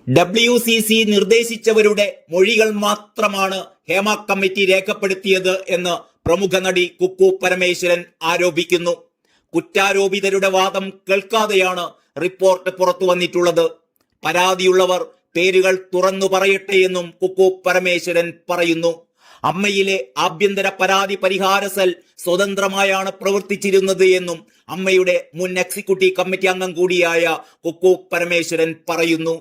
WCC നിർദ്ദേശിച്ചവരുടെ മൊഴികൾ മാത്രമാണ് Hema committee രേഖപ്പെടുത്തിയത് എന്ന് പ്രമുഖ നടി കുക്കു പരമേശ്വരൻ ആരോപിക്കുന്നു. കുറ്റാരോപിതരുടെ വാദം കേൾക്കാതെയാണ് റിപ്പോർട്ട് പുറത്തു വന്നിട്ടുള്ളത്. പരാതിയുള്ളവർ പേരുകൾ തുറന്നു പറയട്ടെ എന്നും കുക്കു പരമേശ്വരൻ പറയുന്നു. അമ്മയിലെ ആഭ്യന്തര പരാതി പരിഹാര സെൽ സ്വതന്ത്രമായാണ് പ്രവർത്തിച്ചിരുന്നത് എന്നും അമ്മയുടെ മുൻ എക്സിക്യൂട്ടീവ് കമ്മിറ്റി അംഗം കൂടിയായ കുക്കു പരമേശ്വരൻ പറയുന്നു.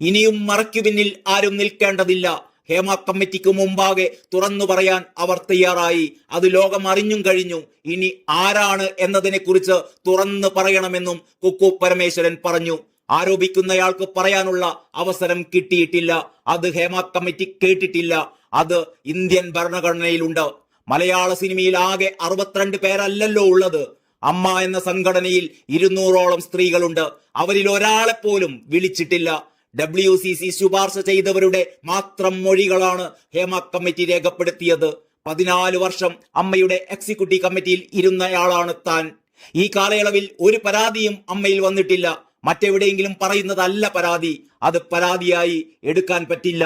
ഇനിയും മറയ്ക്കു പിന്നിൽ ആരും നിൽക്കേണ്ടതില്ല. ഹേമ കമ്മിറ്റിക്ക് മുമ്പാകെ തുറന്നു പറയാൻ അവർ തയ്യാറായി. അത് ലോകം അറിഞ്ഞും കഴിഞ്ഞു. ഇനി ആരാണ് എന്നതിനെ കുറിച്ച് തുറന്നു പറയണമെന്നും കുക്കു പരമേശ്വരൻ പറഞ്ഞു. ആരോപിക്കുന്നയാൾക്ക് പറയാനുള്ള അവസരം കിട്ടിയിട്ടില്ല. അത് ഹേമ കമ്മിറ്റി കേട്ടിട്ടില്ല. അത് ഇന്ത്യൻ ഭരണഘടനയിലുണ്ട്. മലയാള സിനിമയിൽ ആകെ 62 പേരല്ലല്ലോ ഉള്ളത്. അമ്മ എന്ന സംഘടനയിൽ 200ഓളം സ്ത്രീകളുണ്ട്. അവരിൽ ഒരാളെ പോലും വിളിച്ചിട്ടില്ല. WCC ശുപാർശ ചെയ്തവരുടെ മാത്രം മൊഴികളാണ് ഹേമ കമ്മിറ്റി രേഖപ്പെടുത്തിയത്. 14 വർഷം അമ്മയുടെ എക്സിക്യൂട്ടീവ് കമ്മിറ്റിയിൽ ഇരുന്നയാളാണ് താൻ. ഈ കാലയളവിൽ ഒരു പരാതിയും അമ്മയിൽ വന്നിട്ടില്ല. മറ്റെവിടെയെങ്കിലും പറയുന്നതല്ല പരാതി. അത് പരാതിയായി എടുക്കാൻ പറ്റില്ല.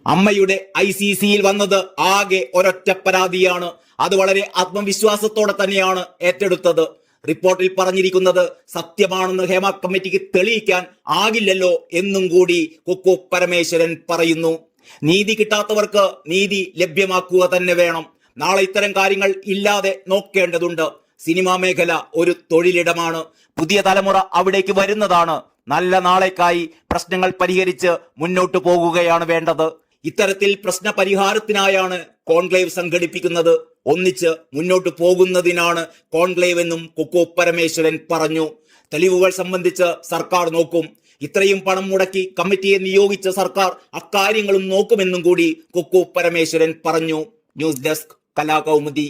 അമ്മയുടെ ICCയിൽ വന്നത് ആകെ ഒരൊറ്റ പരാതിയാണ്. അത് വളരെ ആത്മവിശ്വാസത്തോടെ തന്നെയാണ് ഏറ്റെടുത്തത്. റിപ്പോർട്ടിൽ പറഞ്ഞിരിക്കുന്നത് സത്യമാണെന്ന് ഹേമ കമ്മിറ്റിക്ക് തെളിയിക്കാൻ ആകില്ലല്ലോ എന്നും കൂടി കുക്കു പരമേശ്വരൻ പറയുന്നു. നീതി കിട്ടാത്തവർക്ക് നീതി ലഭ്യമാക്കുക തന്നെ വേണം. നാളെ ഇത്തരം കാര്യങ്ങൾ ഇല്ലാതെ നോക്കേണ്ടതുണ്ട്. സിനിമാ മേഖല ഒരു തൊഴിലിടമാണ്. പുതിയ തലമുറ അവിടേക്ക് വരുന്നതാണ്. നല്ല നാളേക്കായി പ്രശ്നങ്ങൾ പരിഹരിച്ച് മുന്നോട്ട് പോകുകയാണ് വേണ്ടത്. ഇത്തരത്തിൽ പ്രശ്ന പരിഹാരത്തിനായാണ് കോൺക്ലേവ് സംഘടിപ്പിക്കുന്നത്. ഒന്നിച്ച് മുന്നോട്ട് പോകുന്നതിനാണ് കോൺക്ലേവ് എന്നും കുക്കു പരമേശ്വരൻ പറഞ്ഞു. തെളിവുകൾ സംബന്ധിച്ച് സർക്കാർ നോക്കും. ഇത്രയും പണം മുടക്കി കമ്മിറ്റിയെ നിയോഗിച്ച സർക്കാർ അക്കാര്യങ്ങളും നോക്കുമെന്നും കൂടി കുക്കു പരമേശ്വരൻ പറഞ്ഞു. News desk Kalakaumudi.